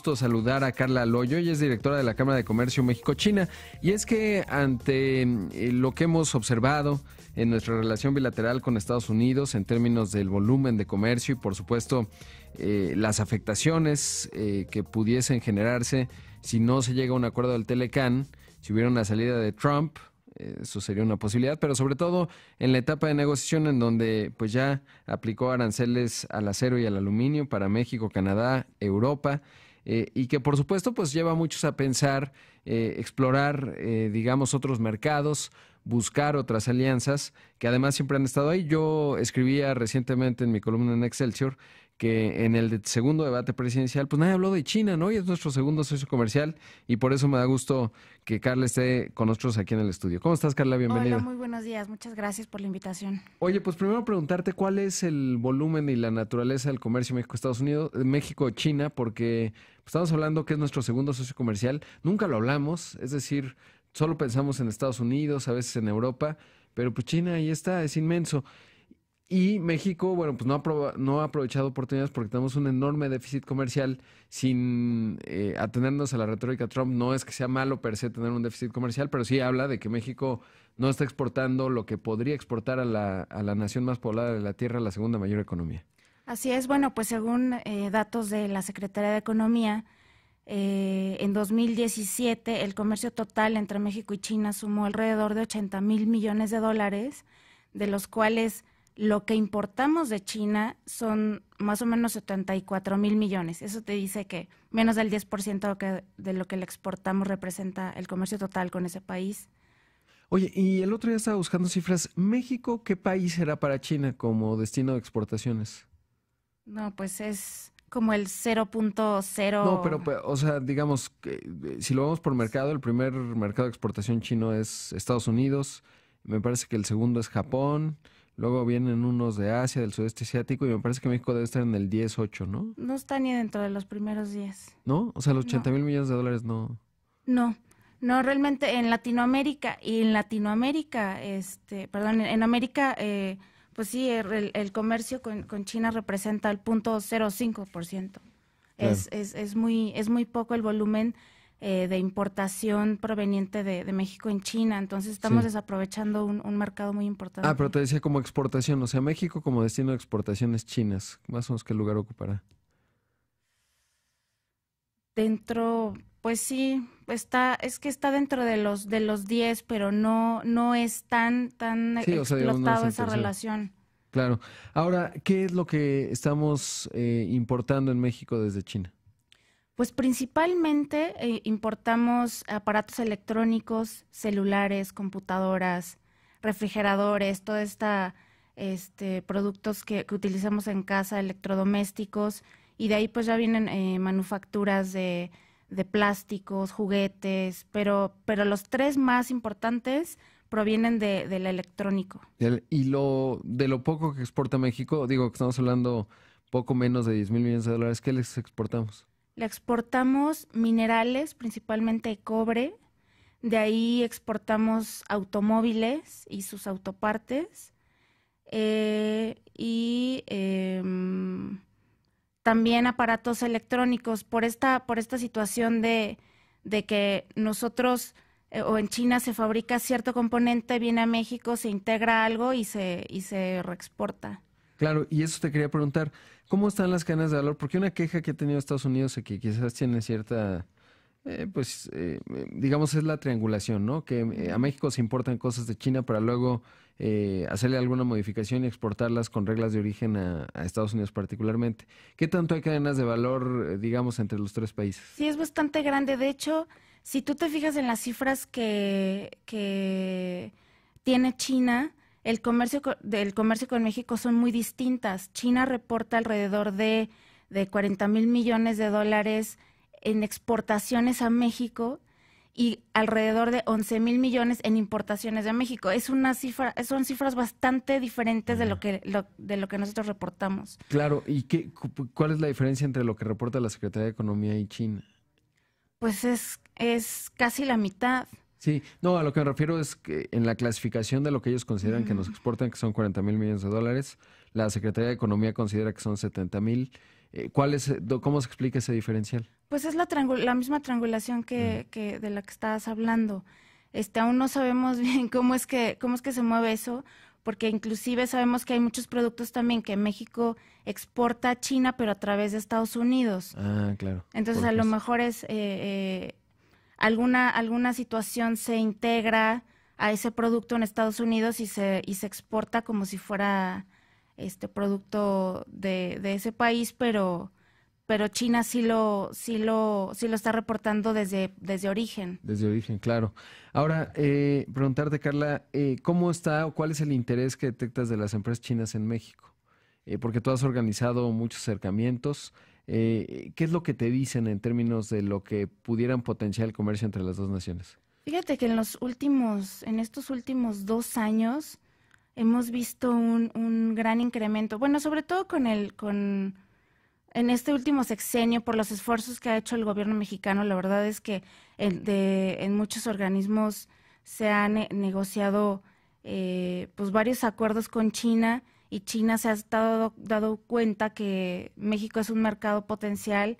gusto saludar a Carla Loyo. Ella es directora de la Cámara de Comercio México-China. Y es que ante lo que hemos observado en nuestra relación bilateral con Estados Unidos en términos del volumen de comercio y por supuesto las afectaciones que pudiesen generarse si no se llega a un acuerdo del Telecán, si hubiera una salida de Trump, eso sería una posibilidad, pero sobre todo en la etapa de negociación en donde pues ya aplicó aranceles al acero y al aluminio para México, Canadá, Europa, y que por supuesto pues lleva a muchos a pensar, explorar digamos otros mercados, buscar otras alianzas que además siempre han estado ahí. Yo escribía recientemente en mi columna en Excelsior que en el segundo debate presidencial, pues nadie habló de China, ¿no? Y es nuestro segundo socio comercial y por eso me da gusto que Carla esté con nosotros aquí en el estudio. ¿Cómo estás, Carla? Bienvenida. Hola, muy buenos días. Muchas gracias por la invitación. Oye, pues primero preguntarte cuál es el volumen y la naturaleza del comercio México-Estados Unidos, México-China, porque estamos hablando que es nuestro segundo socio comercial. Nunca lo hablamos, es decir, solo pensamos en Estados Unidos, a veces en Europa, pero pues China ahí está, es inmenso. Y México, bueno, pues no ha aprovechado oportunidades porque tenemos un enorme déficit comercial sin atenernos a la retórica de Trump. No es que sea malo per se tener un déficit comercial, pero sí habla de que México no está exportando lo que podría exportar a la nación más poblada de la Tierra, la segunda mayor economía. Así es, bueno, pues según datos de la Secretaría de Economía, en 2017 el comercio total entre México y China sumó alrededor de 80,000 millones de dólares, de los cuales lo que importamos de China son más o menos 74,000 millones. Eso te dice que menos del 10% de lo que le exportamos representa el comercio total con ese país. Oye, y el otro día estaba buscando cifras. ¿México qué país será para China como destino de exportaciones? No, pues es como el 0.0. No, pero, o sea, digamos, que si lo vemos por mercado, el primer mercado de exportación chino es Estados Unidos, me parece que el segundo es Japón, luego vienen unos de Asia, del sudeste asiático, y me parece que México debe estar en el 10, 8, ¿no? No está ni dentro de los primeros 10. ¿No? O sea, los 80 No. mil millones de dólares no. No, realmente en Latinoamérica, en América, pues sí, el comercio con China representa el 0.05%. Claro. Es muy poco el volumen de importación proveniente de México en China, entonces estamos Sí. desaprovechando un mercado muy importante. Ah, pero te decía como exportación, o sea, México como destino de exportaciones chinas, más o menos qué lugar ocupará. Dentro, pues sí, es que está dentro de los 10, pero no es tan Sí, o sea, digamos, no es explotado el esa tercero. relación. Claro. Ahora, ¿qué es lo que estamos importando en México desde China? Pues principalmente importamos aparatos electrónicos, celulares, computadoras, refrigeradores, toda esta productos que utilizamos en casa, electrodomésticos, y de ahí pues ya vienen manufacturas de plásticos, juguetes, pero los tres más importantes provienen del electrónico. Y de lo poco que exporta México, digo que estamos hablando poco menos de 10 mil millones de dólares, ¿qué les exportamos? Le exportamos minerales, principalmente cobre, de ahí exportamos automóviles y sus autopartes, y también aparatos electrónicos por esta situación de que nosotros o en China se fabrica cierto componente, viene a México, se integra algo y se reexporta. Claro, y eso te quería preguntar, ¿cómo están las cadenas de valor? Porque una queja que ha tenido Estados Unidos y que quizás tiene cierta, digamos, es la triangulación, ¿no? Que a México se importan cosas de China para luego hacerle alguna modificación y exportarlas con reglas de origen a Estados Unidos particularmente. ¿Qué tanto hay cadenas de valor, digamos, entre los tres países? Sí, es bastante grande. De hecho, si tú te fijas en las cifras que tiene China, el comercio con México son muy distintas. China reporta alrededor de 40,000 millones de dólares en exportaciones a México y alrededor de 11,000 millones en importaciones de México. Son cifras bastante diferentes de lo que nosotros reportamos. Claro, ¿y cuál es la diferencia entre lo que reporta la Secretaría de Economía y China? Pues es casi la mitad. Sí, no, a lo que me refiero es que en la clasificación de lo que ellos consideran que nos exportan, que son 40 mil millones de dólares, la Secretaría de Economía considera que son 70 mil. ¿Cómo se explica ese diferencial? Pues es la misma triangulación que de la que estabas hablando. Aún no sabemos bien cómo es que se mueve eso, porque inclusive sabemos que hay muchos productos también que México exporta a China, pero a través de Estados Unidos. Ah, claro. Entonces, Por a lo supuesto. mejor es alguna situación se integra a ese producto en Estados Unidos y se exporta como si fuera este producto de ese país, pero China sí lo está reportando desde origen. Desde origen, claro. Ahora, preguntarte, Carla, ¿cómo está o cuál es el interés que detectas de las empresas chinas en México? Porque tú has organizado muchos acercamientos. ¿Qué es lo que te dicen en términos de lo que pudieran potenciar el comercio entre las dos naciones? Fíjate que en estos últimos 2 años hemos visto un gran incremento. Bueno, sobre todo en este último sexenio, por los esfuerzos que ha hecho el gobierno mexicano, la verdad es que en muchos organismos se han negociado pues varios acuerdos con China y China se ha dado cuenta que México es un mercado potencial,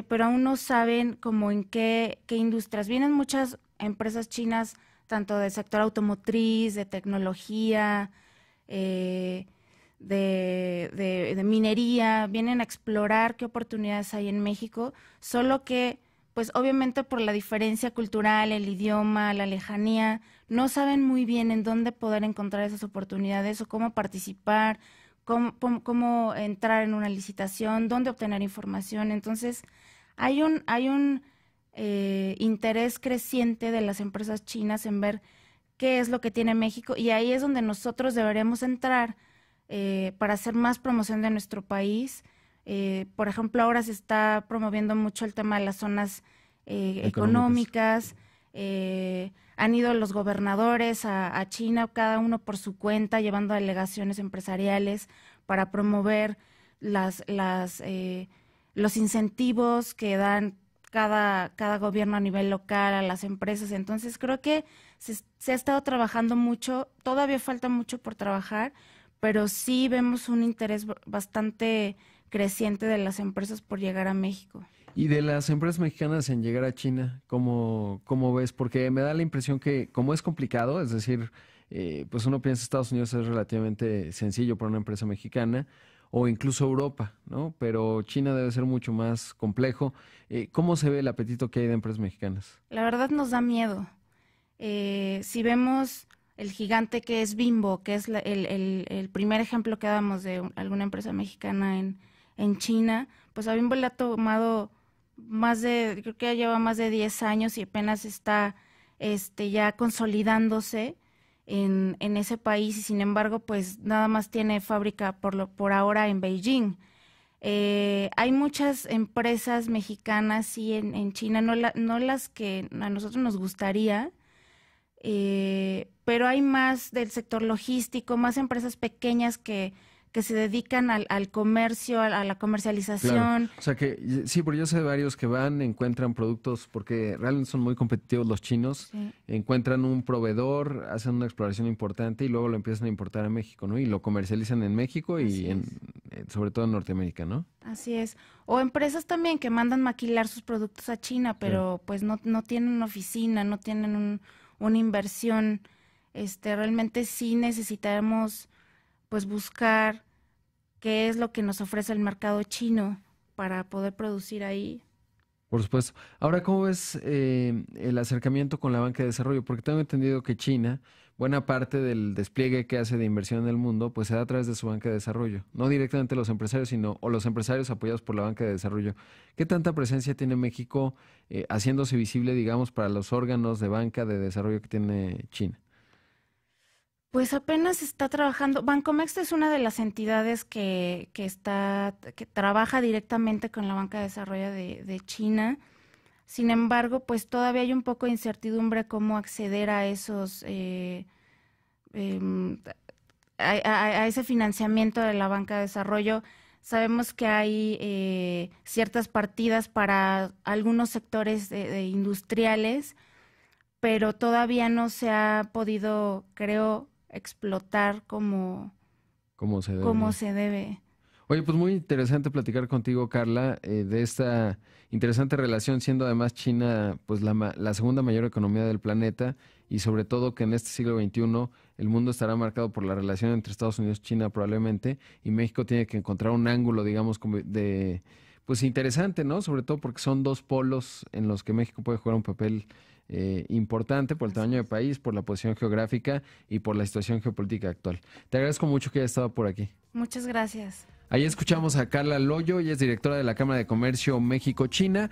pero aún no saben como en qué industrias. Vienen muchas empresas chinas, tanto del sector automotriz, de tecnología, eh, de minería, vienen a explorar qué oportunidades hay en México, solo que, pues obviamente por la diferencia cultural, el idioma, la lejanía, no saben muy bien en dónde poder encontrar esas oportunidades o cómo participar, cómo entrar en una licitación, dónde obtener información. Entonces, hay un interés creciente de las empresas chinas en ver qué es lo que tiene México y ahí es donde nosotros deberíamos entrar para hacer más promoción de nuestro país. Por ejemplo, ahora se está promoviendo mucho el tema de las zonas Económicas. económicas. Han ido los gobernadores a China, cada uno por su cuenta, llevando delegaciones empresariales para promover los incentivos que dan cada gobierno a nivel local a las empresas. Entonces, creo que se ha estado trabajando mucho, todavía falta mucho por trabajar, pero sí vemos un interés bastante creciente de las empresas por llegar a México. Y de las empresas mexicanas en llegar a China, ¿cómo ves? Porque me da la impresión que como es complicado, es decir, pues uno piensa Estados Unidos es relativamente sencillo para una empresa mexicana, o incluso Europa, ¿no? Pero China debe ser mucho más complejo. ¿Cómo se ve el apetito que hay de empresas mexicanas? La verdad nos da miedo. Si vemos el gigante que es Bimbo, que es el primer ejemplo que damos de alguna empresa mexicana en China, pues a Bimbo le ha tomado creo que ya lleva más de 10 años y apenas está ya consolidándose en ese país y sin embargo pues nada más tiene fábrica por ahora en Beijing. Hay muchas empresas mexicanas sí en China, no las que a nosotros nos gustaría, pero hay más del sector logístico, más empresas pequeñas que se dedican al comercio, a la Claro, comercialización. o sea que sí, porque yo sé de varios que van, encuentran productos, porque realmente son muy competitivos los chinos, Sí, encuentran un proveedor, hacen una exploración importante y luego lo empiezan a importar a México, ¿no? Y lo comercializan en México y así es. sobre todo en Norteamérica, ¿no? Así es. O empresas también que mandan maquilar sus productos a China, Claro. pero pues no tienen una oficina, no tienen una inversión. Realmente sí necesitamos pues buscar qué es lo que nos ofrece el mercado chino para poder producir ahí. Por supuesto. Ahora, ¿cómo ves el acercamiento con la banca de desarrollo? Porque tengo entendido que China, buena parte del despliegue que hace de inversión en el mundo, pues se da a través de su banca de desarrollo. No directamente los empresarios, sino o los empresarios apoyados por la banca de desarrollo. ¿Qué tanta presencia tiene México haciéndose visible, digamos, para los órganos de banca de desarrollo que tiene China? Pues apenas está trabajando. Bancomext es una de las entidades que trabaja directamente con la banca de desarrollo de China. Sin embargo, pues todavía hay un poco de incertidumbre cómo acceder a esos em, a ese financiamiento de la banca de desarrollo. Sabemos que hay ciertas partidas para algunos sectores de industriales, pero todavía no se ha podido, creo, explotar como, ¿Cómo se como debería? se debe. Oye, pues muy interesante platicar contigo, Carla, de esta interesante relación, siendo además China pues la segunda mayor economía del planeta y sobre todo que en este siglo XXI el mundo estará marcado por la relación entre Estados Unidos y China probablemente y México tiene que encontrar un ángulo, digamos, pues interesante, ¿no? Sobre todo porque son dos polos en los que México puede jugar un papel importante por el Así tamaño de es. país, por la posición geográfica y por la situación geopolítica actual. Te agradezco mucho que hayas estado por aquí. Muchas gracias. Ahí escuchamos a Carla Loyo, ella es directora de la Cámara de Comercio México-China.